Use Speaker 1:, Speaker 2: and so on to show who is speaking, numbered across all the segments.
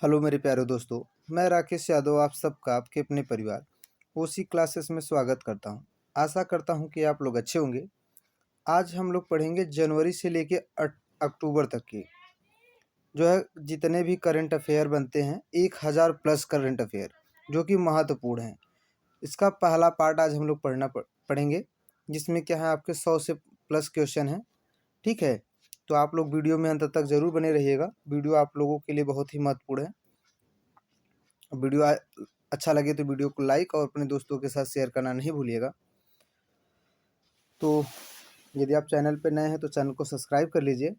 Speaker 1: Hello मेरे प्यारे दोस्तों, मैं राकेश यादव आप सबका आपके अपने परिवार ओसी क्लासेस में स्वागत करता हूं। आशा करता हूं कि आप लोग अच्छे होंगे। आज हम लोग पढ़ेंगे जनवरी से लेके अक्टूबर तक के जो है जितने भी करंट अफेयर बनते हैं 1000 प्लस करंट अफेयर जो कि महत्वपूर्ण हैं। इसका पहला पार्ट आज हम लोग पढ़ेंगे जिसमें क्या है आपके 100 से प्लस क्वेश्चन हैं। ठीक है, तो आप लोग वीडियो में अंत तक ज़रूर बने रहिएगा। वीडियो आप लोगों के लिए बहुत ही महत्वपूर्ण है। वीडियो अच्छा लगे तो वीडियो को लाइक और अपने दोस्तों के साथ शेयर करना नहीं भूलिएगा। तो यदि आप चैनल पर नए हैं तो चैनल को सब्सक्राइब कर लीजिए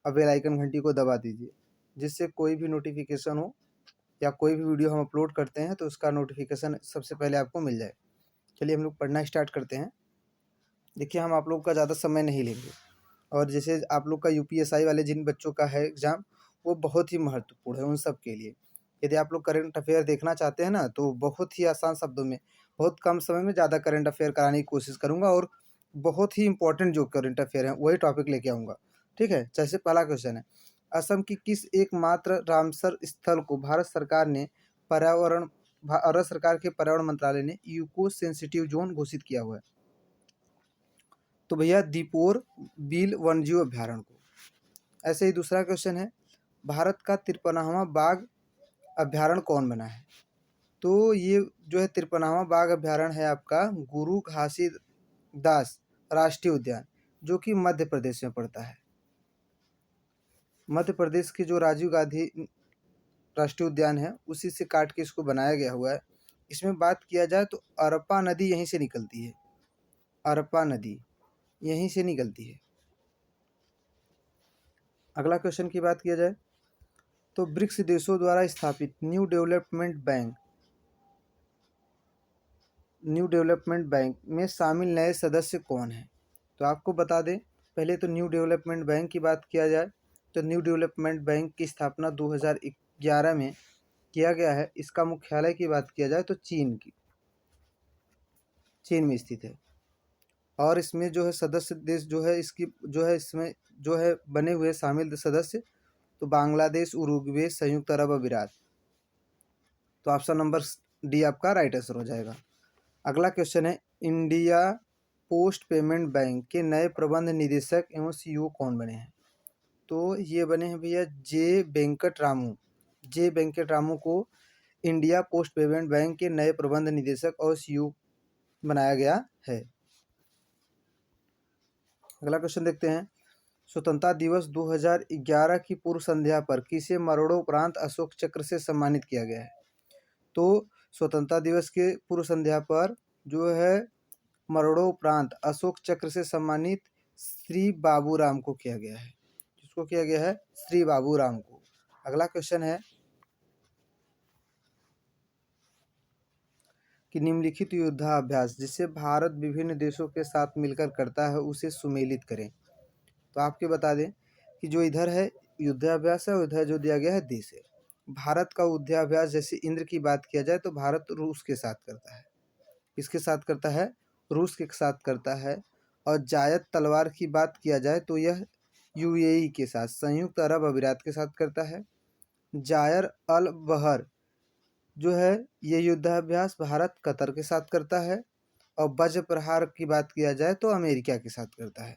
Speaker 1: और बेल आइकन घंटी को दबा दीजिए, जिससे कोई भी नोटिफिकेशन हो या कोई भी वीडियो हम अपलोड करते हैं तो उसका नोटिफिकेशन सबसे पहले आपको मिल जाए। चलिए हम लोग पढ़ना स्टार्ट करते हैं। देखिए, हम आप लोग का ज़्यादा समय नहीं लेंगे और जैसे आप लोग का यूपीएसआई वाले जिन बच्चों का है एग्ज़ाम, वो बहुत ही महत्वपूर्ण है उन सब के लिए। यदि आप लोग करंट अफेयर देखना चाहते हैं ना, तो बहुत ही आसान शब्दों में बहुत कम समय में ज़्यादा करंट अफेयर कराने की कोशिश करूँगा और बहुत ही इंपॉर्टेंट जो करंट अफेयर हैं वही टॉपिक लेके आऊँगा। ठीक है, जैसे पहला क्वेश्चन है, असम की किस एकमात्र रामसर स्थल को भारत सरकार के पर्यावरण मंत्रालय ने इको सेंसिटिव जोन घोषित किया हुआ है? तो भैया दीपोर बिल वन्यजीव अभ्यारण्य को। ऐसे ही दूसरा क्वेश्चन है, भारत का 53वां बाघ अभ्यारण्य कौन बना है? तो ये जो है 53वां बाघ अभ्यारण्य है आपका गुरु घासीदास राष्ट्रीय उद्यान, जो कि मध्य प्रदेश में पड़ता है। मध्य प्रदेश के जो राजीव गांधी राष्ट्रीय उद्यान है उसी से काट के इसको बनाया गया हुआ है। इसमें बात किया जाए तो अरपा नदी यहीं से निकलती है। अरपा नदी यहीं से निकलती है। अगला क्वेश्चन की बात किया जाए तो ब्रिक्स देशों द्वारा स्थापित न्यू डेवलपमेंट बैंक में शामिल नए सदस्य कौन हैं? तो आपको बता दें, पहले तो न्यू डेवलपमेंट बैंक की बात किया जाए तो न्यू डेवलपमेंट बैंक की स्थापना 2011 में किया गया है। इसका मुख्यालय की बात किया जाए तो चीन में स्थित है। और इसमें जो है सदस्य देश जो है इसकी जो है इसमें जो है बने हुए शामिल सदस्य तो बांग्लादेश, उरुग्वे, संयुक्त अरब अमीरात। तो ऑप्शन नंबर डी आपका राइट आंसर हो जाएगा। अगला क्वेश्चन है, इंडिया पोस्ट पेमेंट बैंक के नए प्रबंध निदेशक एवं सीईओ कौन बने हैं? तो ये बने हैं भैया जे वेंकट रामू को इंडिया पोस्ट पेमेंट बैंक के नए प्रबंध निदेशक और सीईओ बनाया गया है। अगला क्वेश्चन देखते हैं, स्वतंत्रता दिवस 2011 की पूर्व संध्या पर किसे मरणोपरांत अशोक चक्र से सम्मानित किया गया है? तो स्वतंत्रता दिवस के पूर्व संध्या पर जो है मरणोपरांत अशोक चक्र से सम्मानित श्री बाबूराम को किया गया है। किसको किया गया है? श्री बाबूराम को। अगला क्वेश्चन है कि निम्नलिखित युद्धाभ्यास जिसे भारत विभिन्न देशों के साथ मिलकर करता है उसे सुमेलित करें। तो आपके बता दें कि जो इधर है युद्धाभ्यास है, उधर जो दिया गया है देश है। भारत का युद्धाभ्यास जैसे इंद्र की बात किया जाए तो भारत रूस के साथ करता है। किसके साथ करता है? रूस के साथ करता है। और जायद तलवार की बात किया जाए तो यह यूएई के साथ, संयुक्त अरब अमीरात के साथ करता है। जायर अल बहर जो है ये युद्धाभ्यास भारत कतर के साथ करता है। और वज्र प्रहार की बात किया जाए तो अमेरिका के साथ करता है।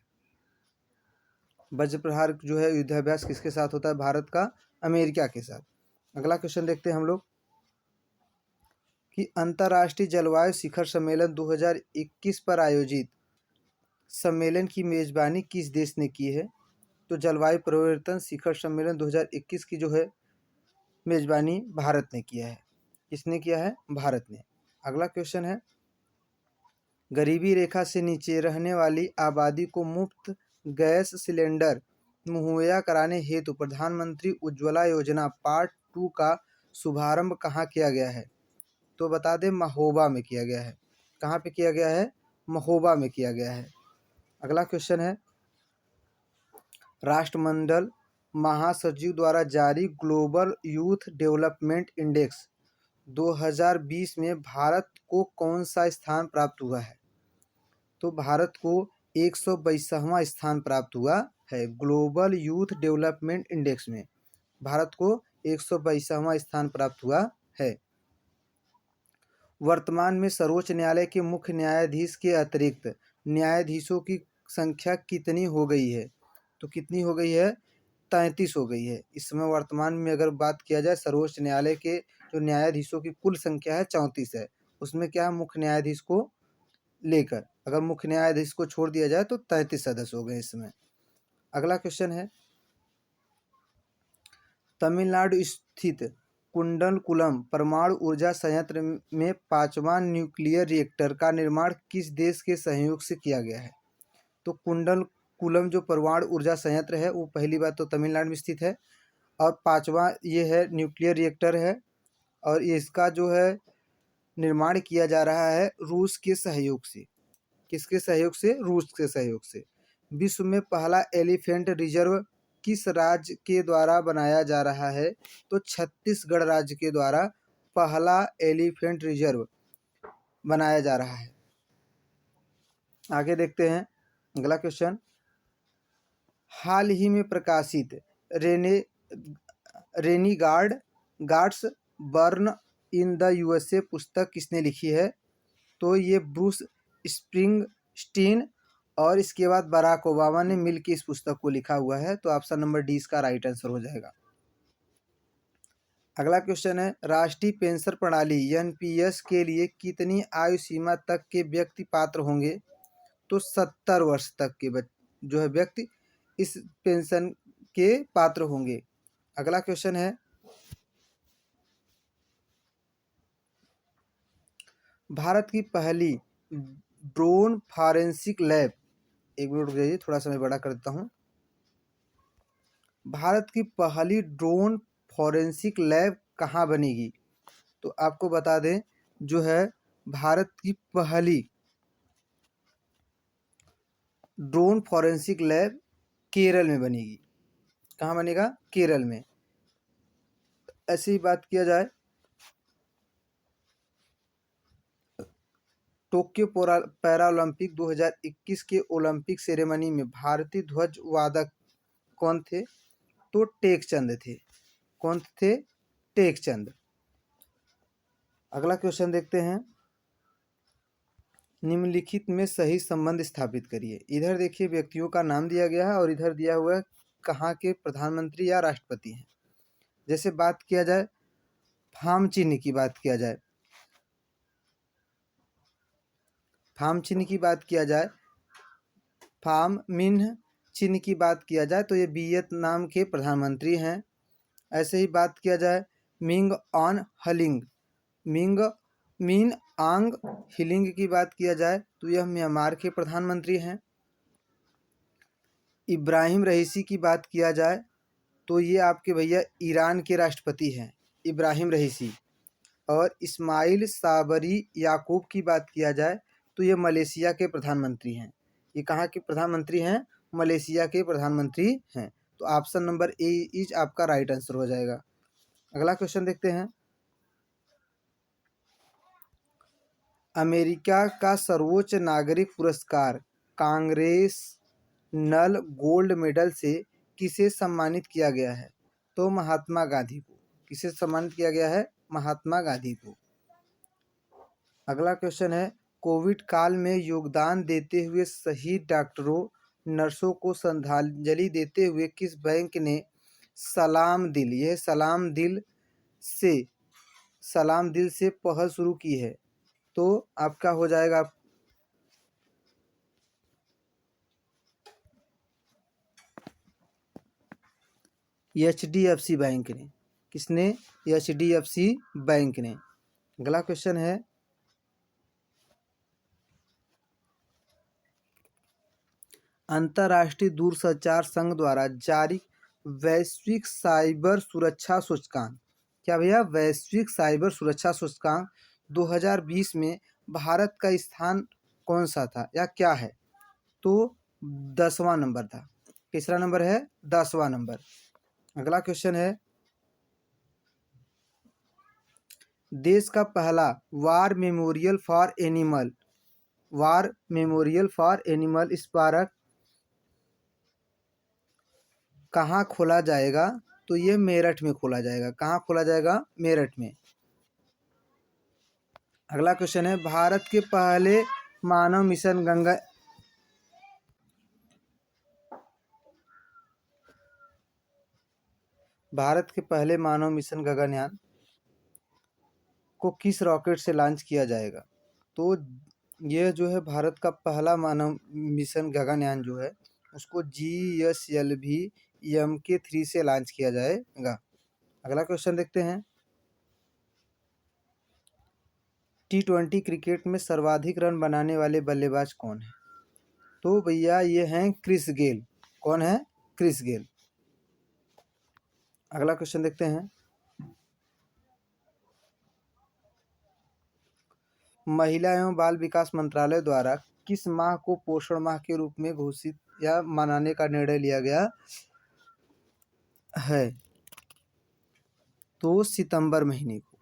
Speaker 1: वज्र प्रहार जो है युद्धाभ्यास किसके साथ होता है? भारत का अमेरिका के साथ। अगला क्वेश्चन देखते हैं हम लोग कि अंतर्राष्ट्रीय जलवायु शिखर सम्मेलन 2021 पर आयोजित सम्मेलन की मेजबानी किस देश ने की है? तो जलवायु परिवर्तन शिखर सम्मेलन 2021 की जो है मेजबानी भारत ने किया है। किसने किया है? भारत ने। अगला क्वेश्चन है, गरीबी रेखा से नीचे रहने वाली आबादी को मुफ्त गैस सिलेंडर मुहैया कराने हेतु प्रधानमंत्री उज्ज्वला योजना पार्ट 2 का शुभारंभ कहाँ किया गया है? तो बता दें महोबा में किया गया है। कहाँ पे किया गया है? महोबा में किया गया है। अगला क्वेश्चन है, राष्ट्रमंडल महासचिव द्वारा जारी ग्लोबल यूथ डेवलपमेंट इंडेक्स 2020 में भारत को कौन सा स्थान प्राप्त हुआ है? तो भारत को 122वां स्थान प्राप्त हुआ है। ग्लोबल यूथ डेवलपमेंट इंडेक्स में भारत को 122वां स्थान प्राप्त हुआ है। वर्तमान में सर्वोच्च न्यायालय के मुख्य न्यायाधीश के अतिरिक्त न्यायाधीशों की संख्या कितनी हो गई है? तो कितनी हो गई है? 33 हो गई है। इस समय वर्तमान में अगर बात किया जाए सर्वोच्च न्यायालय के जो न्यायाधीशों की कुल संख्या है 34 है। उसमें क्या है, मुख्य न्यायाधीश को लेकर, अगर मुख्य न्यायाधीश को छोड़ दिया जाए तो 33 सदस्य हो गए इसमें। अगला क्वेश्चन है, तमिलनाडु स्थित कुंडलकुलम परमाणु ऊर्जा संयंत्र में 5वां न्यूक्लियर रिएक्टर का निर्माण किस देश के सहयोग से किया गया है? तो कुंडलकुलम जो परमाणु ऊर्जा संयंत्र है वो पहली बात तो तमिलनाडु में स्थित है, और 5वां ये है न्यूक्लियर रिएक्टर है, और इसका जो है निर्माण किया जा रहा है रूस के सहयोग से। किसके सहयोग से? रूस के सहयोग से। विश्व में पहला एलिफेंट रिजर्व किस राज्य के द्वारा बनाया जा रहा है? तो छत्तीसगढ़ राज्य के द्वारा पहला एलिफेंट रिजर्व बनाया जा रहा है। आगे देखते हैं अगला क्वेश्चन, हाल ही में प्रकाशित guards burn in the USA पुस्तक किसने लिखी है? तो ये ब्रूस स्प्रिंगस्टीन और इसके बाद बराक ओबामा ने मिलकर इस पुस्तक को लिखा हुआ है। तो ऑप्शन नंबर डी इसका राइट आंसर हो जाएगा। अगला क्वेश्चन है, राष्ट्रीय पेंशन प्रणाली एनपीएस के लिए कितनी आयु सीमा तक के व्यक्ति पात्र होंगे? तो 70 वर्ष तक के जो है व्यक्ति इस पेंशन के पात्र होंगे। अगला क्वेश्चन है, भारत की पहली ड्रोन फॉरेंसिक लैब, एक मिनट रुक जाइए थोड़ा सा मैं बड़ा कर देता हूँ। भारत की पहली ड्रोन फॉरेंसिक लैब कहाँ बनेगी? तो आपको बता दें जो है भारत की पहली ड्रोन फॉरेंसिक लैब केरल में बनेगी। कहाँ बनेगा? केरल में। ऐसी ही बात किया जाए, टोक्यो पैरालंपिक 2021 के ओलंपिक सेरेमनी में भारतीय ध्वज वादक कौन थे? तो टेकचंद थे। कौन थे? टेकचंद। अगला क्वेश्चन देखते हैं, निम्नलिखित में सही संबंध स्थापित करिए। इधर देखिए व्यक्तियों का नाम दिया गया है और इधर दिया हुआ है कहाँ के प्रधानमंत्री या राष्ट्रपति हैं। जैसे बात किया जाए फार्म चिन्ह की बात किया जाए, फार्म चिन्ह की बात किया जाए, फार्म मिन्ह चिन्ह की बात किया जाए तो ये वियतनाम के प्रधानमंत्री हैं। ऐसे ही बात किया जाए मिंग ऑन हलिंग, मिन आंग हिलिंग की बात किया जाए तो यह म्यांमार के प्रधानमंत्री हैं। इब्राहिम रईसी की बात किया जाए तो ये आपके भैया ईरान के राष्ट्रपति हैं, इब्राहिम रईसी। और इस्माइल साबरी याकूब की बात किया जाए तो ये मलेशिया के प्रधानमंत्री हैं। ये कहाँ के प्रधानमंत्री हैं? मलेशिया के प्रधानमंत्री हैं। तो ऑप्शन नंबर ए इज आपका राइट आंसर हो जाएगा। अगला क्वेश्चन देखते हैं, अमेरिका का सर्वोच्च नागरिक पुरस्कार कांग्रेस नल गोल्ड मेडल से किसे सम्मानित किया गया है? तो महात्मा गांधी को। किसे सम्मानित किया गया है? महात्मा गांधी को। अगला क्वेश्चन है, कोविड काल में योगदान देते हुए शहीद डॉक्टरों नर्सों को श्रद्धांजलि देते हुए किस बैंक ने सलाम दिल, यह सलाम दिल से पहल शुरू की है? तो आपका हो जाएगा HDFC बैंक ने। किसने? HDFC बैंक ने। अगला क्वेश्चन है, अंतर्राष्ट्रीय दूरसंचार संघ द्वारा जारी वैश्विक साइबर सुरक्षा सूचकांक, क्या भैया? वैश्विक साइबर सुरक्षा सूचकांक 2020 में भारत का स्थान कौन सा था या क्या है? तो 10वां नंबर था। किसरा नंबर है? 10वां नंबर। अगला क्वेश्चन है, देश का पहला वार मेमोरियल फॉर एनिमल स्मारक कहाँ खोला जाएगा? तो ये मेरठ में खोला जाएगा। कहाँ खोला जाएगा? मेरठ में। अगला क्वेश्चन है, भारत के पहले मानव मिशन गगनयान को किस रॉकेट से लॉन्च किया जाएगा? तो यह जो है भारत का पहला मानव मिशन गगनयान जो है उसको GSLV Mk3 से लॉन्च किया जाएगा। अगला क्वेश्चन देखते हैं, T20 क्रिकेट में सर्वाधिक रन बनाने वाले बल्लेबाज कौन है? तो भैया ये हैं क्रिस गेल। कौन है? Chris Gayle. अगला क्वेश्चन देखते हैं, महिला एवं बाल विकास मंत्रालय द्वारा किस माह को पोषण माह के रूप में घोषित या मनाने का निर्णय लिया गया है? तो सितंबर महीने को।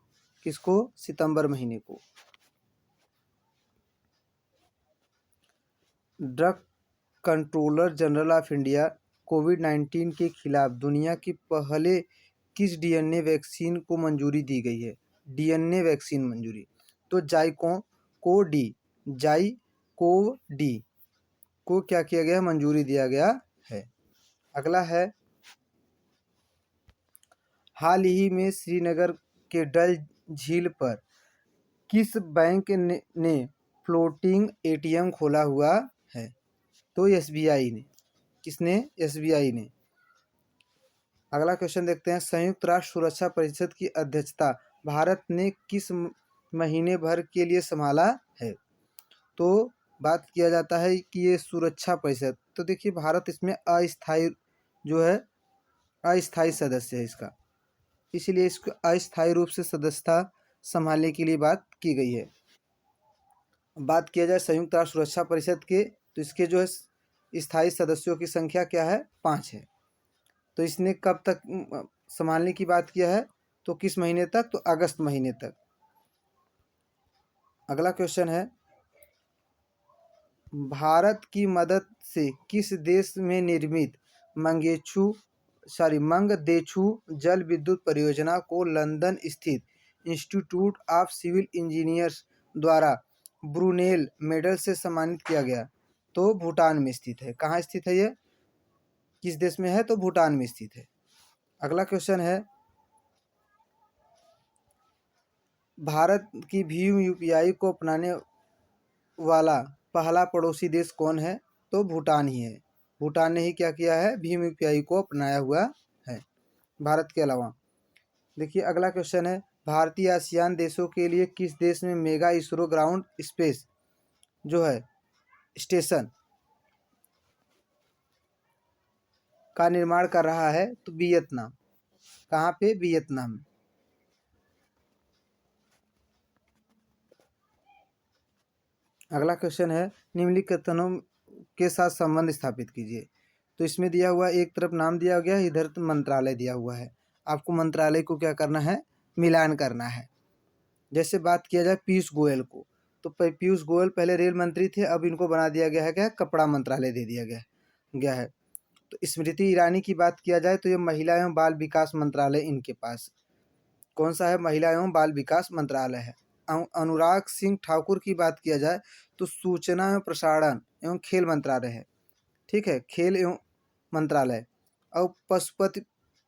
Speaker 1: किसको? सितंबर महीने को। Drug controller general of India कोविड-19 के खिलाफ दुनिया की पहले किस डीएनए वैक्सीन को मंजूरी दी गई है? डीएनए वैक्सीन मंजूरी। तो जाइकोडी को क्या किया गया? मंजूरी दिया गया है। अगला है, हाल ही में श्रीनगर के डल झील पर किस बैंक ने फ्लोटिंग एटीएम खोला हुआ है? तो SBI ने। किसने? SBI ने। अगला क्वेश्चन देखते हैं, संयुक्त राष्ट्र सुरक्षा परिषद की अध्यक्षता भारत ने किस महीने भर के लिए संभाला है? तो बात किया जाता है कि ये सुरक्षा परिषद, तो देखिए भारत इसमें अस्थायी जो है अस्थायी सदस्य है इसका, इसीलिए इसको अस्थायी रूप से सदस्यता संभालने के लिए बात की गई है। बात किया जाए संयुक्त राष्ट्र सुरक्षा परिषद के, तो इसके जो है स्थायी सदस्यों की संख्या क्या है? 5 है। तो इसने कब तक संभालने की बात किया है? तो किस महीने तक? तो अगस्त महीने तक। अगला क्वेश्चन है, भारत की मदद से किस देश में निर्मित मंगदेछू जल विद्युत परियोजना को लंदन स्थित इंस्टीट्यूट ऑफ सिविल इंजीनियर्स द्वारा ब्रूनेल मेडल से सम्मानित किया गया? तो भूटान में स्थित है। कहाँ स्थित है ये? किस देश में है? तो भूटान में स्थित है। अगला क्वेश्चन है, भारत की भीम UPI को अपनाने वाला पहला पड़ोसी देश कौन है? तो भूटान ही है। भूटान ने ही क्या किया है? भीम UPI को अपनाया हुआ है भारत के अलावा। देखिए अगला क्वेश्चन है, भारतीय आसियान देशों के लिए किस देश में मेगा इसरो ग्राउंड स्पेस जो है स्टेशन का निर्माण कर रहा है? तो वियतनाम। कहाँ पे? वियतनाम। अगला क्वेश्चन है, निम्नलिखित कथनों के साथ संबंध स्थापित कीजिए। तो इसमें दिया हुआ एक तरफ नाम दिया गया है, इधर मंत्रालय दिया हुआ है। आपको मंत्रालय को क्या करना है? मिलान करना है। जैसे बात किया जाए पीयूष गोयल को, तो पीयूष गोयल पहले रेल मंत्री थे, अब इनको बना दिया गया है क्या? कपड़ा मंत्रालय दे दिया गया है। तो स्मृति ईरानी की बात किया जाए तो ये महिला एवं बाल विकास मंत्रालय इनके पास कौन सा है? महिला एवं बाल विकास मंत्रालय है। अनुराग सिंह ठाकुर की बात किया जाए तो सूचना एवं प्रसारण एवं खेल मंत्रालय है। ठीक है, खेल एवं मंत्रालय। और पशुपति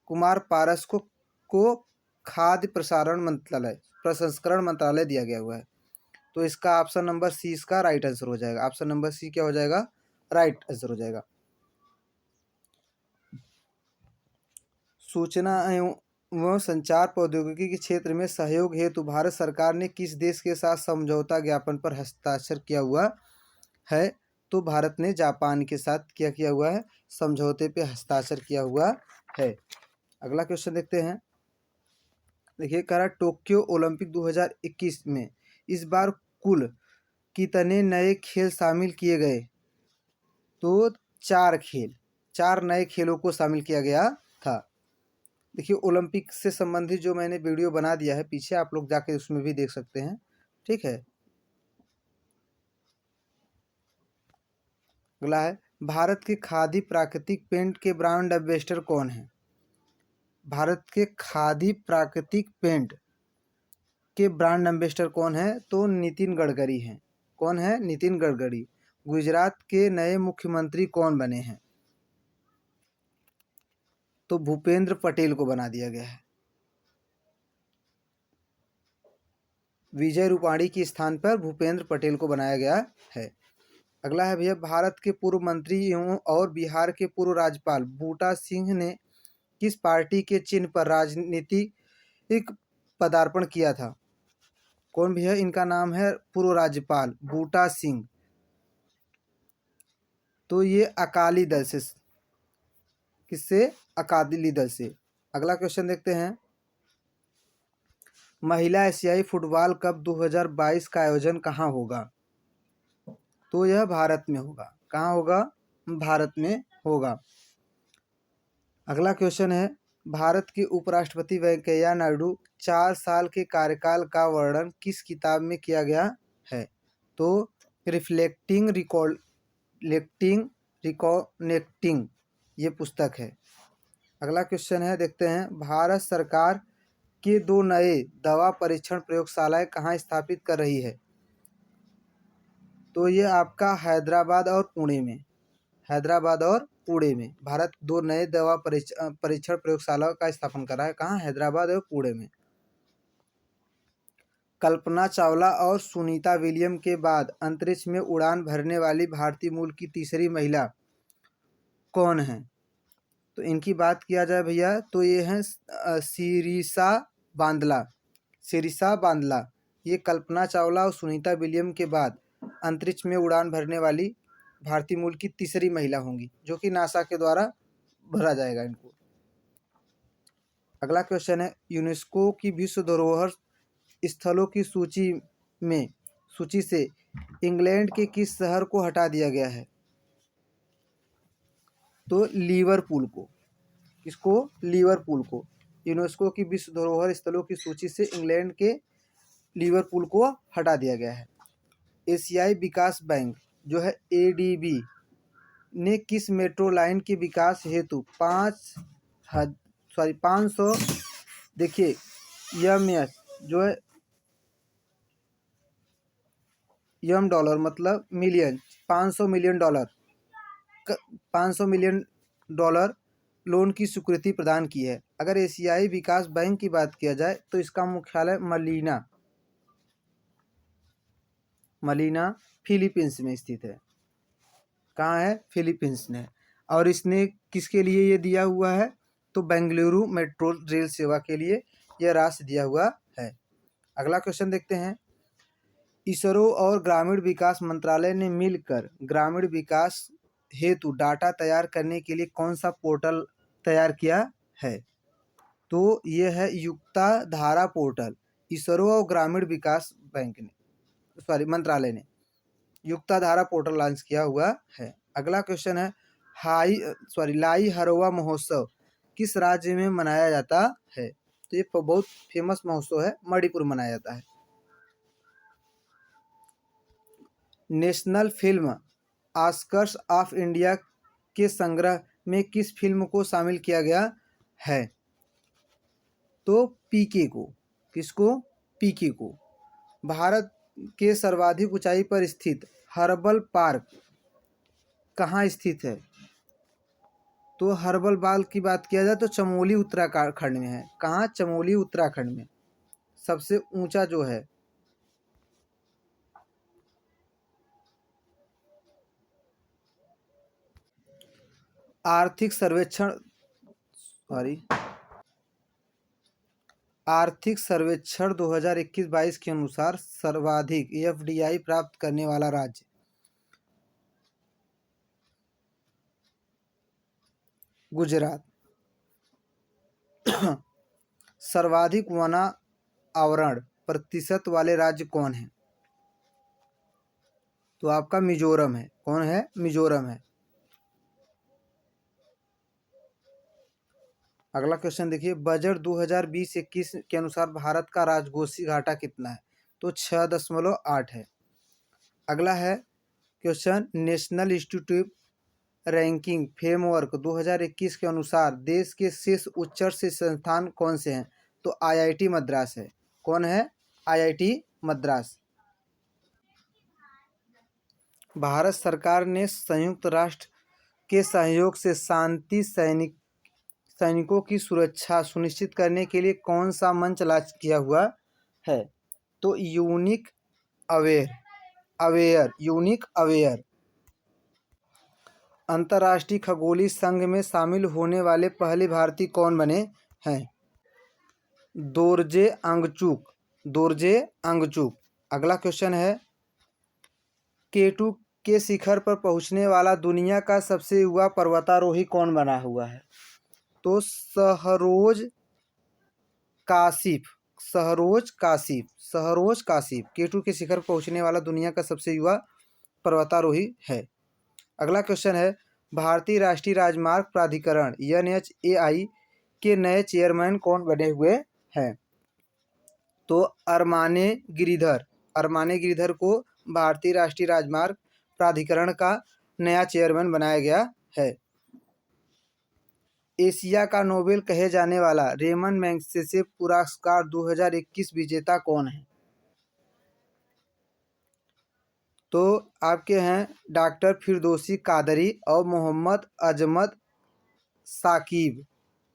Speaker 1: कुमार पारस को खाद्य प्रसारण मंत्रालय प्रसंस्करण मंत्रालय दिया गया हुआ है। तो इसका ऑप्शन नंबर सी इसका राइट आंसर हो जाएगा। ऑप्शन नंबर सी क्या हो जाएगा? राइट आंसर हो जाएगा। सूचना एवं संचार प्रौद्योगिकी के क्षेत्र में सहयोग हेतु भारत सरकार ने किस देश के साथ समझौता ज्ञापन पर हस्ताक्षर किया हुआ है? तो भारत ने जापान के साथ क्या किया हुआ है? समझौते पे हस्ताक्षर किया हुआ है। अगला क्वेश्चन देखते हैं। देखिए कह रहा टोक्यो ओलंपिक 2021 में इस बार कुल कितने नए खेल शामिल किए गए? तो 4 नए खेलों को शामिल किया गया था। देखिए ओलंपिक से संबंधित जो मैंने वीडियो बना दिया है पीछे, आप लोग जाके उसमें भी देख सकते हैं। ठीक है। अगला है, भारत के खादी प्राकृतिक पेंट के ब्रांड एम्बेसडर कौन है? भारत के खादी प्राकृतिक पेंट के ब्रांड एम्बेसडर कौन है? तो नितिन गडकरी हैं। कौन है? नितिन गडकरी। गुजरात के नए मुख्यमंत्री कौन बने हैं? तो भूपेंद्र पटेल को बना दिया गया है। विजय रूपाणी के स्थान पर भूपेंद्र पटेल को बनाया गया है। अगला है भैया, भारत के पूर्व मंत्री एवं और बिहार के पूर्व राज्यपाल बूटा सिंह ने किस पार्टी के चिन्ह पर राजनीतिक पदार्पण किया था? कौन भैया? इनका नाम है पूर्व राज्यपाल बूटा सिंह। तो ये अकाली दल से, किससे? अकाली दल से। अगला क्वेश्चन देखते हैं, महिला एशियाई फुटबॉल कप 2022 का आयोजन कहाँ होगा? तो यह भारत में होगा। कहाँ होगा? भारत में होगा। अगला क्वेश्चन है, भारत के उपराष्ट्रपति वेंकैया नायडू 4 साल के कार्यकाल का वर्णन किस किताब में किया गया है? तो रिफ्लेक्टिंग रिकॉनेक्टिंग ये पुस्तक है। अगला क्वेश्चन है, देखते हैं, भारत सरकार के 2 नए दवा परीक्षण प्रयोगशालाएं कहाँ स्थापित कर रही है? तो ये आपका हैदराबाद और पुणे में। हैदराबाद और पुणे में भारत 2 नए दवा परीक्षण प्रयोगशालाओं का स्थापना कर रहा है। कहाँ? हैदराबाद और पुणे में। कल्पना चावला और सुनीता विलियम के बाद अंतरिक्ष में उड़ान भरने वाली भारतीय मूल की तीसरी महिला कौन है? तो इनकी बात किया जाए भैया तो ये हैं शिरीषा बांदला। शिरीषा बांदला ये कल्पना चावला और सुनीता विलियम के बाद अंतरिक्ष में उड़ान भरने वाली भारतीय मूल की तीसरी महिला होंगी, जो कि नासा के द्वारा भरा जाएगा इनको। अगला क्वेश्चन है, यूनेस्को की विश्व धरोहर स्थलों की सूची से इंग्लैंड के किस शहर को हटा दिया गया है? तो लिवरपूल को। किसको? लिवरपूल को। यूनेस्को की विश्व धरोहर स्थलों की सूची से इंग्लैंड के लिवरपूल को हटा दिया गया है। एशियाई विकास बैंक जो है ADB ने किस मेट्रो लाइन के विकास हेतु 500 देखिए यमएस जो है यम डॉलर मतलब million, 500 million dollar 500 million dollar loan की स्वीकृति प्रदान की है। अगर एशियाई विकास बैंक की बात किया जाए तो इसका मुख्यालय मलीना फिलीपींस में स्थित है। कहाँ है? फिलीपींस में। और इसने किसके लिए ये दिया हुआ है? तो बेंगलुरु मेट्रो रेल सेवा के लिए यह राशि दिया हुआ है। अगला क्वेश्चन देखते हैं, इसरो और ग्रामीण विकास मंत्रालय ने मिलकर ग्रामीण विकास हेतु डाटा तैयार करने के लिए कौन सा पोर्टल तैयार किया है? तो ये है युक्ता धारा पोर्टल। इसरो और ग्रामीण विकास मंत्रालय ने युक्ता धारा पोर्टल लॉन्च किया हुआ है। अगला क्वेश्चन है, लाई हरोवा महोत्सव किस राज्य में मनाया जाता है? तो ये बहुत फेमस महोत्सव है, मणिपुर मनाया जाता है। National film Oscars of India के संग्रह में किस फिल्म को शामिल किया गया है? तो पीके को। किसको? पीके को। भारत के सर्वाधिक ऊंचाई पर स्थित हर्बल पार्क कहाँ स्थित है? तो हर्बल बाग की बात किया जाए तो चमोली उत्तराखंड में है। कहाँ? चमोली उत्तराखंड में सबसे ऊंचा जो है। आर्थिक सर्वेक्षण 2021-22 के अनुसार सर्वाधिक FDI प्राप्त करने वाला राज्य गुजरात। सर्वाधिक वना आवरण प्रतिशत वाले राज्य कौन है? तो आपका मिजोरम है। कौन है? मिजोरम है। अगला क्वेश्चन देखिए, बजट 2020-21 के अनुसार भारत का राजकोषीय घाटा कितना है? तो 6.8 है। अगला है question, national institute ranking framework 2021 के अनुसार देश के शीर्ष उच्च शिक्षा संस्थान कौन से हैं? तो आईआईटी मद्रास है। कौन है? आईआईटी मद्रास। भारत सरकार ने संयुक्त राष्ट्र के सहयोग से शांति सैनिकों की सुरक्षा सुनिश्चित करने के लिए कौन सा मंच लॉन्च किया हुआ है? तो यूनिक अवेयर। अंतर्राष्ट्रीय खगोलीय संघ में शामिल होने वाले पहले भारतीय कौन बने हैं? दोरजे अंगचुक। अगला क्वेश्चन है, केटू के शिखर पर पहुंचने वाला दुनिया का सबसे युवा पर्वतारोही कौन बना हुआ है? तो सहरोज काशिफ केटू के शिखर पर पहुंचने वाला दुनिया का सबसे युवा पर्वतारोही है। अगला क्वेश्चन है, भारतीय राष्ट्रीय राजमार्ग प्राधिकरण NHAI के नए चेयरमैन कौन बने हुए हैं? तो अरमाने गिरिधर को भारतीय राष्ट्रीय राजमार्ग प्राधिकरण का नया चेयरमैन बनाया गया है। एशिया का नोबेल कहे जाने वाला रेमन मैग्सेसे पुरस्कार 2021 विजेता कौन है? तो आपके हैं डॉक्टर फिरदौसी कादरी और मोहम्मद अजमत साकिब।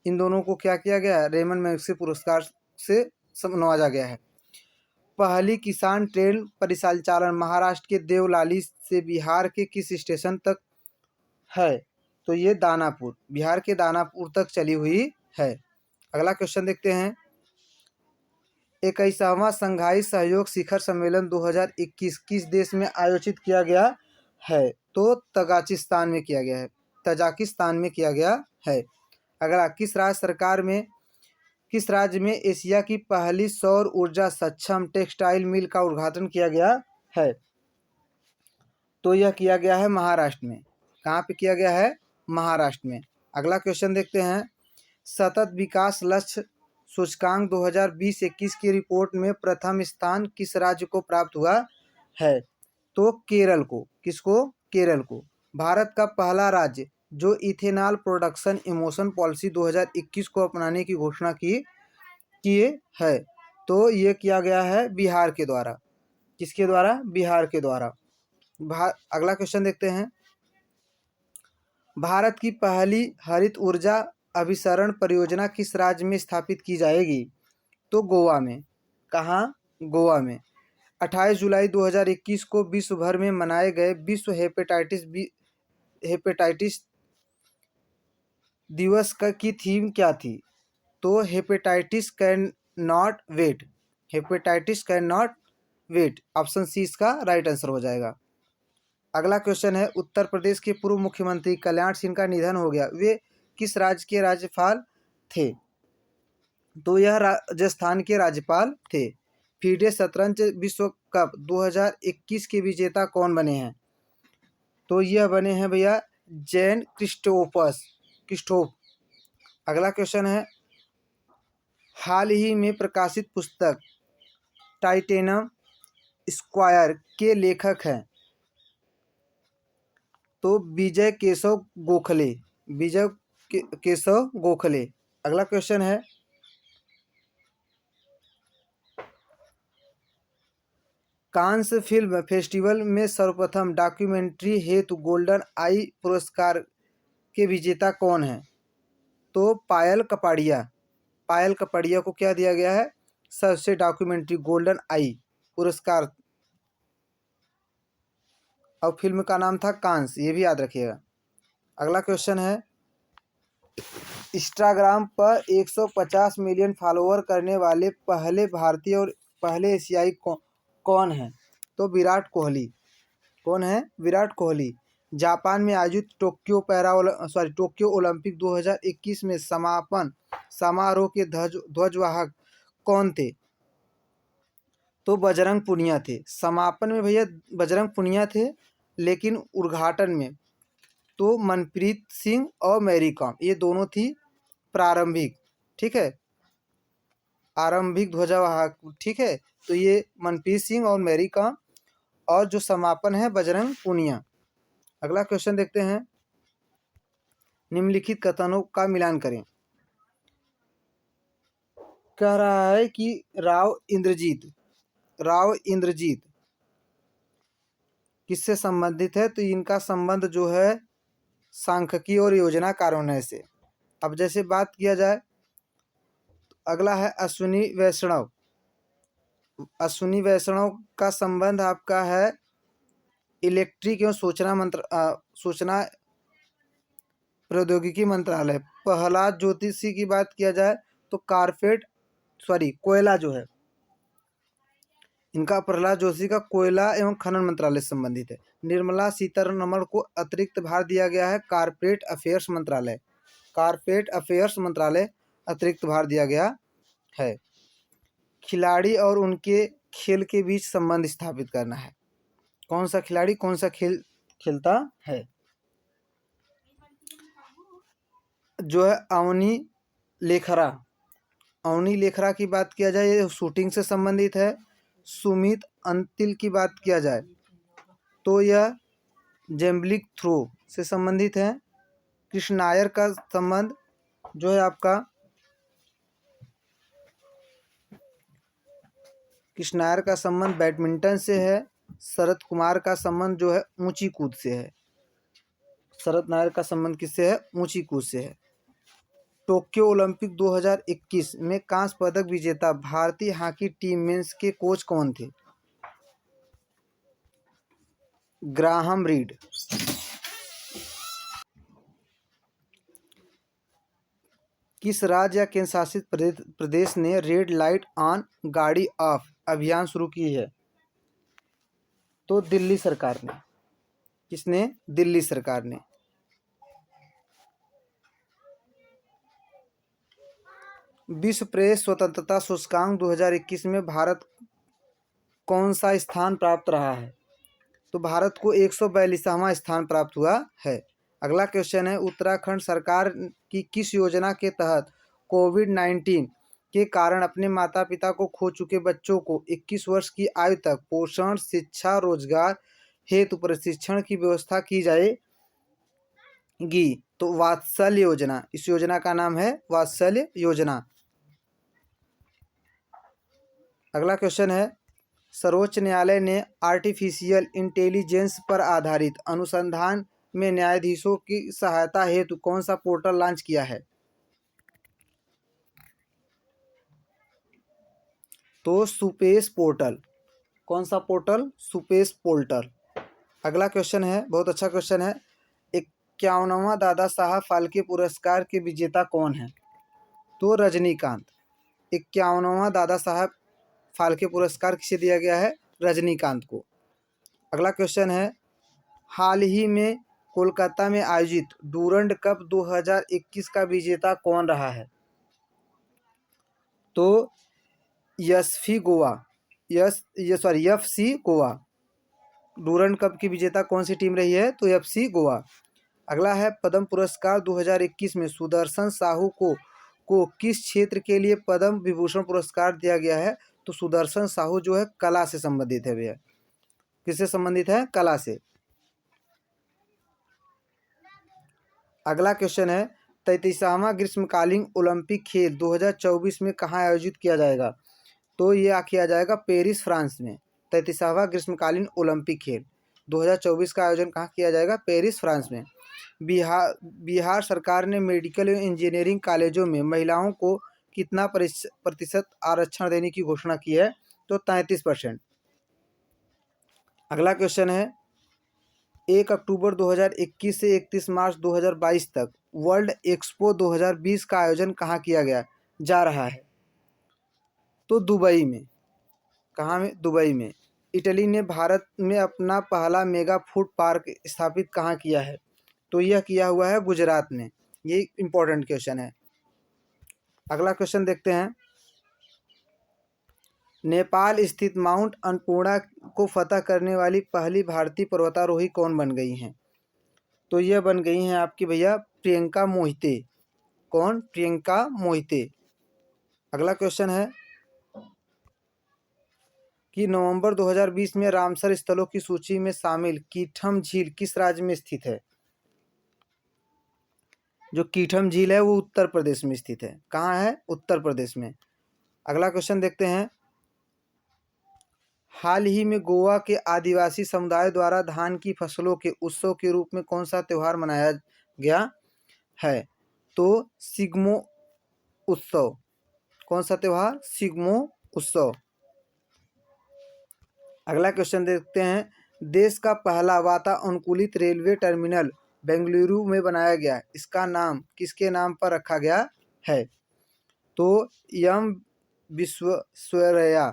Speaker 1: इन दोनों को क्या किया गया है? रेमन मैग्सेसे पुरस्कार से नवाजा गया है। पहली किसान ट्रेन परिचालन महाराष्ट्र के देवलाली से बिहार के किस स्टेशन तक है? तो ये दानापुर, बिहार के दानापुर तक चली हुई है। अगला क्वेश्चन देखते हैं, 21वां शंघाई सहयोग शिखर सम्मेलन 2021 किस देश में आयोजित किया गया है? तो तजाकिस्तान में किया गया है। अगला, किस राज्य में एशिया की पहली सौर ऊर्जा सक्षम टेक्सटाइल मिल का उद्घाटन किया गया है? तो यह किया गया है महाराष्ट्र में। कहाँ पे किया गया है? महाराष्ट्र में। अगला क्वेश्चन देखते हैं, सतत विकास लक्ष्य सूचकांक 2020-21 की रिपोर्ट में प्रथम स्थान किस राज्य को प्राप्त हुआ है? तो केरल को। किसको? केरल को। भारत का पहला राज्य जो इथेनॉल प्रोडक्शन इमोशन पॉलिसी 2021 को अपनाने की घोषणा किए है, तो ये किया गया है बिहार के द्वारा। किसके द्वारा? बिहार के द्वारा। अगला क्वेश्चन देखते हैं, भारत की पहली हरित ऊर्जा अभिसरण परियोजना किस राज्य में स्थापित की जाएगी? तो गोवा में। कहाँ? गोवा में। 28 जुलाई 2021 को विश्व भर में मनाए गए विश्व हेपेटाइटिस दिवस की थीम क्या थी? तो hepatitis can not wait. Option C इसका राइट आंसर हो जाएगा। अगला क्वेश्चन है, उत्तर प्रदेश के पूर्व मुख्यमंत्री कल्याण सिंह का निधन हो गया, वे किस राज्य के राज्यपाल थे? तो यह राजस्थान के राज्यपाल थे। फीडे शतरंज विश्व कप 2021 के विजेता कौन बने हैं? तो यह बने हैं भैया जैन क्रिस्टोफ। अगला क्वेश्चन है, हाल ही में प्रकाशित पुस्तक टाइटेनम स्क्वायर के लेखक हैं? तो विजय केशव गोखले। अगला क्वेश्चन है, कांस फिल्म फेस्टिवल में सर्वप्रथम डॉक्यूमेंट्री हेतु गोल्डन आई पुरस्कार के विजेता कौन है? तो पायल कपाड़िया को क्या दिया गया है? सबसे डॉक्यूमेंट्री गोल्डन आई पुरस्कार, और फिल्म का नाम था कांस, ये भी याद रखिएगा। अगला क्वेश्चन है, इंस्टाग्राम पर 150 मिलियन फॉलोअर करने वाले पहले भारतीय और पहले एशियाई कौन है? तो विराट कोहली। कौन है? विराट कोहली। जापान में आयोजित टोक्यो ओलंपिक 2021 में समापन समारोह के ध्वजवाहक कौन थे? तो बजरंग पुनिया थे। समापन में भैया बजरंग पुनिया थे, लेकिन उद्घाटन में तो मनप्रीत सिंह और मैरी कॉम, ये दोनों थी प्रारंभिक। ठीक है, आरंभिक ध्वजवाहक। ठीक है, तो ये मनप्रीत सिंह और मैरी कॉम, और जो समापन है बजरंग पुनिया। अगला क्वेश्चन देखते हैं, निम्नलिखित कथनों का मिलान करें। कह रहा है कि राव इंद्रजीत किससे संबंधित है, तो इनका संबंध जो है सांख्यिकी और योजना कार्यान्वयन से। अब जैसे बात किया जाए, अगला है अश्विनी वैष्णव। अश्विनी वैष्णव का संबंध आपका है इलेक्ट्रिक एवं सूचना प्रौद्योगिकी मंत्रालय। प्रहलाद ज्योतिषी की बात किया जाए तो कोयला जो है इनका, प्रहलाद जोशी का कोयला एवं खनन मंत्रालय से संबंधित है। निर्मला सीतारमण को अतिरिक्त भार दिया गया है कारपोरेट अफेयर्स मंत्रालय अतिरिक्त भार दिया गया है। खिलाड़ी और उनके खेल के बीच संबंध स्थापित करना है। कौन सा खिलाड़ी कौन सा खेल खेलता है, जो है अवनी लेखरा की बात किया जाए, ये शूटिंग से संबंधित है। सुमित अंतिल की बात किया जाए तो यह जैवलिन थ्रो से संबंधित है। कृष्ण नायर का संबंध जो है आपका, कृष्ण नायर का संबंध बैडमिंटन से है। शरद कुमार का संबंध जो है ऊंची कूद से है। शरद नायर का संबंध किससे है, ऊंची कूद से है। टोक्यो ओलंपिक 2021 में कांस्य पदक विजेता भारतीय हॉकी टीम मेंस के कोच कौन थे? Graham read. किस राज्य या केंद्र शासित प्रदेश ने रेड लाइट ऑन गाड़ी ऑफ अभियान शुरू की है? तो दिल्ली सरकार ने। किसने? दिल्ली सरकार ने। विश्व प्रेस स्वतंत्रता सूचकांक 2021 में भारत कौन सा स्थान प्राप्त रहा है? तो भारत को 142वां स्थान प्राप्त हुआ है। अगला क्वेश्चन है, उत्तराखंड सरकार की किस योजना के तहत कोविड-19 के कारण अपने माता पिता को खो चुके बच्चों को 21 वर्ष की आयु तक पोषण, शिक्षा, रोजगार हेतु प्रशिक्षण की व्यवस्था की जाएगी? तो वात्सल्य योजना। इस योजना का नाम है वात्सल्य योजना। अगला क्वेश्चन है, सर्वोच्च न्यायालय ने आर्टिफिशियल इंटेलिजेंस पर आधारित अनुसंधान में न्यायाधीशों की सहायता हेतु कौन सा पोर्टल लॉन्च किया है? तो सुपेस पोर्टल। कौन सा पोर्टल? SUPACE portal. अगला क्वेश्चन है, बहुत अच्छा क्वेश्चन है, 51वां दादा साहब फाल्के पुरस्कार के विजेता कौन है? तो रजनीकांत। 51वां दादा साहब फाल्के पुरस्कार किसे दिया गया है? रजनीकांत को। अगला क्वेश्चन है, हाल ही में कोलकाता में आयोजित डूरंड कप 2021 का विजेता कौन रहा है? तो एफसी गोवा। डूरंड कप की विजेता कौन सी टीम रही है? तो एफसी गोवा। अगला है, पद्म पुरस्कार 2021 में सुदर्शन साहू को किस क्षेत्र के लिए पद्म विभूषण पुरस्कार दिया गया है? तो सुदर्शन साहू जो है कला से संबंधित है भैया। किससे संबंधित है? कला से। अगला क्वेश्चन है, 33वां ग्रीष्मकालीन ओलंपिक खेल 2024 में कहाँ आयोजित किया जाएगा? तो ये किया जाएगा पेरिस, फ्रांस में। 33वां ग्रीष्मकालीन ओलंपिक खेल 2024 का आयोजन कहाँ किया जाएगा? पेरिस, फ्रांस में। बिहार सरकार ने मेडिकल एवं इंजीनियरिंग कॉलेजों में महिलाओं को कितना प्रतिशत आरक्षण देने की घोषणा की है? तो 33%। अगला क्वेश्चन है, 1 अक्टूबर 2021 से 31 मार्च 2022 तक वर्ल्ड एक्सपो 2020 का आयोजन कहाँ किया जा रहा है? तो दुबई में। कहाँ में? दुबई में। इटली ने भारत में अपना पहला मेगा फूड पार्क स्थापित कहाँ किया है? तो यह किया हुआ है गुजरात में। ये इंपॉर्टेंट क्वेश्चन है। अगला क्वेश्चन देखते हैं, नेपाल स्थित माउंट अन्नपूर्णा को फतह करने वाली पहली भारतीय पर्वतारोही कौन बन गई हैं? तो यह बन गई हैं आपकी भैया प्रियंका मोहिते। कौन? प्रियंका मोहिते। अगला क्वेश्चन है कि नवंबर 2020 में रामसर स्थलों की सूची में शामिल कीठम झील किस राज्य में स्थित है? जो कीठम झील है वो उत्तर प्रदेश में स्थित है। कहाँ है? उत्तर प्रदेश में। अगला क्वेश्चन देखते हैं। हाल ही में गोवा के आदिवासी समुदाय द्वारा धान की फसलों के उत्सव के रूप में कौन सा त्यौहार मनाया गया है? तो सिग्मो उत्सव। कौन सा त्यौहार? सिग्मो उत्सव। अगला क्वेश्चन देखते हैं। देश का पहला वातानुकूलित रेलवे टर्मिनल बेंगलुरु में बनाया गया, इसका नाम किसके नाम पर रखा गया है? तो एम विश्वेश्वरैया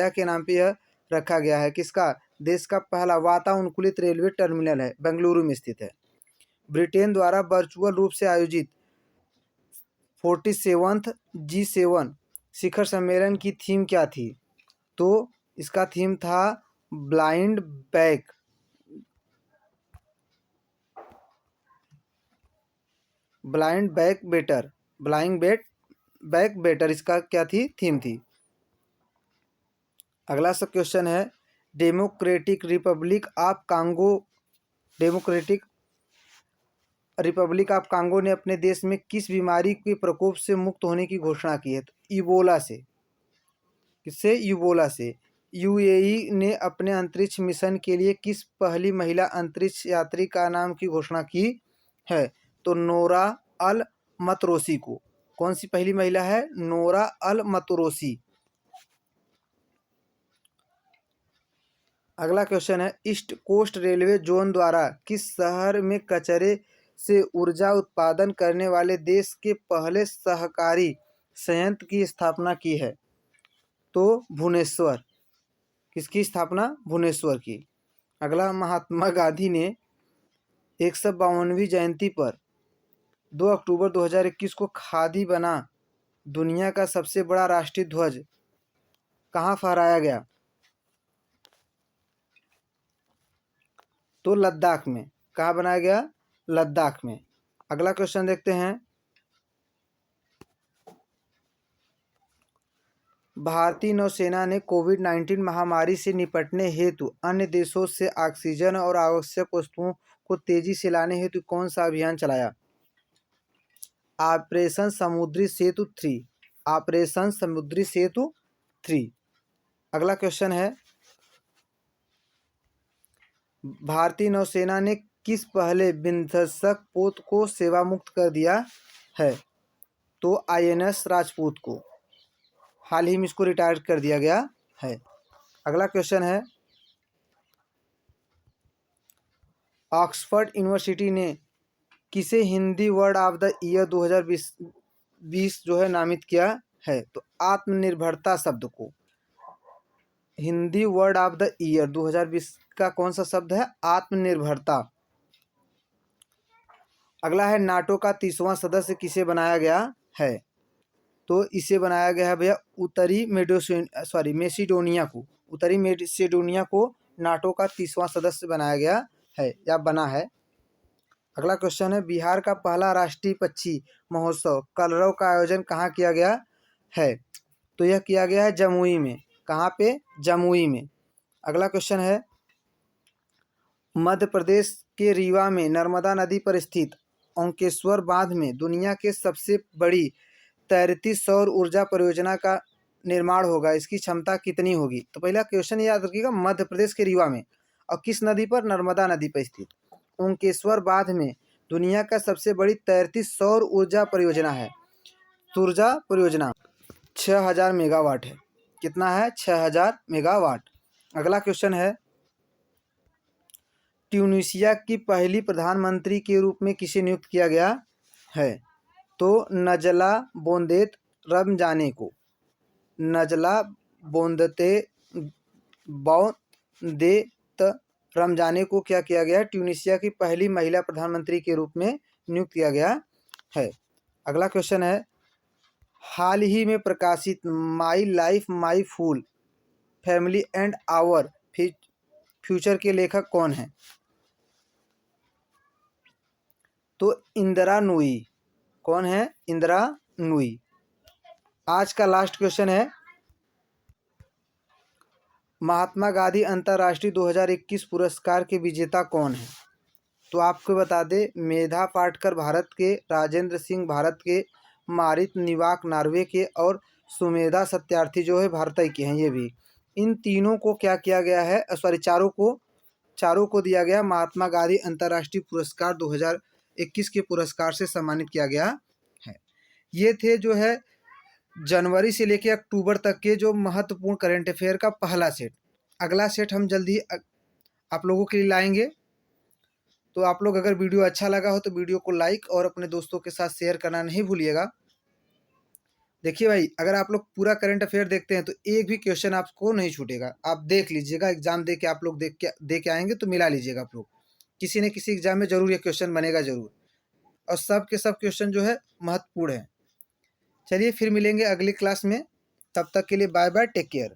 Speaker 1: के नाम पे यह रखा गया है। किसका? देश का पहला वातानुकूलित रेलवे टर्मिनल है, बेंगलुरु में स्थित है। ब्रिटेन द्वारा वर्चुअल रूप से आयोजित 47th G7 शिखर सम्मेलन की थीम क्या थी? तो इसका थीम था ब्लाइंड बैक बेटर। इसका क्या थी? थीम थी। अगला सब क्वेश्चन है। डेमोक्रेटिक रिपब्लिक ऑफ कांगो ने अपने देश में किस बीमारी के प्रकोप से मुक्त होने की घोषणा की है? तो इबोला से। किससे? इबोला से। यूएई ने अपने अंतरिक्ष मिशन के लिए किस पहली महिला अंतरिक्ष यात्री का नाम की घोषणा की है? तो नोरा अल मतरोसी को। कौन सी पहली महिला है? नोरा अल मतरोसी। अगला क्वेश्चन है। ईस्ट कोस्ट रेलवे जोन द्वारा किस शहर में कचरे से ऊर्जा उत्पादन करने वाले देश के पहले सहकारी संयंत्र की स्थापना की है? तो भुवनेश्वर। किसकी स्थापना? भुवनेश्वर की। अगला, महात्मा गांधी ने 152वीं जयंती पर 2 अक्टूबर 2021 को खादी बना दुनिया का सबसे बड़ा राष्ट्रीय ध्वज कहाँ फहराया गया? तो लद्दाख में। कहाँ बनाया गया? लद्दाख में। अगला क्वेश्चन देखते हैं। भारतीय नौसेना ने कोविड-19 महामारी से निपटने हेतु अन्य देशों से ऑक्सीजन और आवश्यक वस्तुओं को तेजी से लाने हेतु कौन सा अभियान चलाया? ऑपरेशन समुद्री सेतु 3। ऑपरेशन समुद्री सेतु 3। अगला क्वेश्चन है। भारतीय नौसेना ने किस पहले विध्वंसक पोत को सेवा मुक्त कर दिया है? तो INS राजपूत को। हाल ही में इसको रिटायर कर दिया गया है। अगला क्वेश्चन है। ऑक्सफोर्ड यूनिवर्सिटी ने किसे Hindi word of the year 2020 जो है नामित किया है? तो आत्मनिर्भरता शब्द को। Hindi word of the year 2020 का कौन सा शब्द है? आत्मनिर्भरता। अगला है। नाटो का 30वां सदस्य किसे बनाया गया है? तो इसे बनाया गया है भैया उत्तरी मैसेडोनिया को। उत्तरी मैसेडोनिया को नाटो का 30वां सदस्य बनाया गया है या बना है। अगला क्वेश्चन है। बिहार का पहला राष्ट्रीय पक्षी महोत्सव कलरव का आयोजन कहाँ किया गया है? तो यह किया गया है जमुई में। कहाँ पे? जमुई में। अगला क्वेश्चन है। मध्य प्रदेश के रीवा में नर्मदा नदी पर स्थित ओंकेश्वर बांध में दुनिया के सबसे बड़ी तैरती सौर ऊर्जा परियोजना का निर्माण होगा, इसकी क्षमता कितनी होगी? तो पहला क्वेश्चन याद रखिएगा, मध्य प्रदेश के रीवा में और किस नदी पर? नर्मदा नदी पर स्थित ओंकेश्वर बांध में दुनिया का सबसे बड़ी तैरती सौर ऊर्जा परियोजना है। ऊर्जा परियोजना 6000 मेगावाट है। कितना है? 6000 मेगावाट। अगला क्वेश्चन है। ट्यूनीशिया की पहली प्रधानमंत्री के रूप में किसे नियुक्त किया गया है? तो नजला बोंदेत रमजाने को। नजला बोंदेत रमजाने को क्या किया गया? ट्यूनीशिया की पहली महिला प्रधानमंत्री के रूप में नियुक्त किया गया है। अगला क्वेश्चन है। हाल ही में प्रकाशित my life my full family and our future के लेखक कौन है? तो इंदिरा नूई। कौन है? इंदिरा नूई। आज का लास्ट क्वेश्चन है। महात्मा गांधी अंतर्राष्ट्रीय 2021 पुरस्कार के विजेता कौन है? तो आपको बता दें, मेधा पाटकर भारत के, राजेंद्र सिंह भारत के, मारित निवाक नॉर्वे के और सुमेधा सत्यार्थी जो है भारत के हैं ये भी। इन तीनों को क्या किया गया है, सॉरी चारों को दिया गया महात्मा गांधी अंतर्राष्ट्रीय पुरस्कार 2021 के पुरस्कार से सम्मानित किया गया है। ये थे जो है जनवरी से लेकर अक्टूबर तक के जो महत्वपूर्ण करंट अफेयर का पहला सेट। अगला सेट हम जल्दी आप लोगों के लिए लाएंगे। तो आप लोग अगर वीडियो अच्छा लगा हो तो वीडियो को लाइक और अपने दोस्तों के साथ शेयर करना नहीं भूलिएगा। देखिए भाई, अगर आप लोग पूरा करंट अफेयर देखते हैं तो एक भी क्वेश्चन आपको नहीं छूटेगा। आप देख लीजिएगा, एग्जाम दे के आप लोग दे के आएंगे तो मिला लीजिएगा आप लोग। किसी न किसी एग्जाम में जरूर ये क्वेश्चन बनेगा जरूर, और सब के सब क्वेश्चन जो है महत्वपूर्ण है। चलिए फिर मिलेंगे अगली क्लास में, तब तक के लिए बाय बाय, टेक केयर।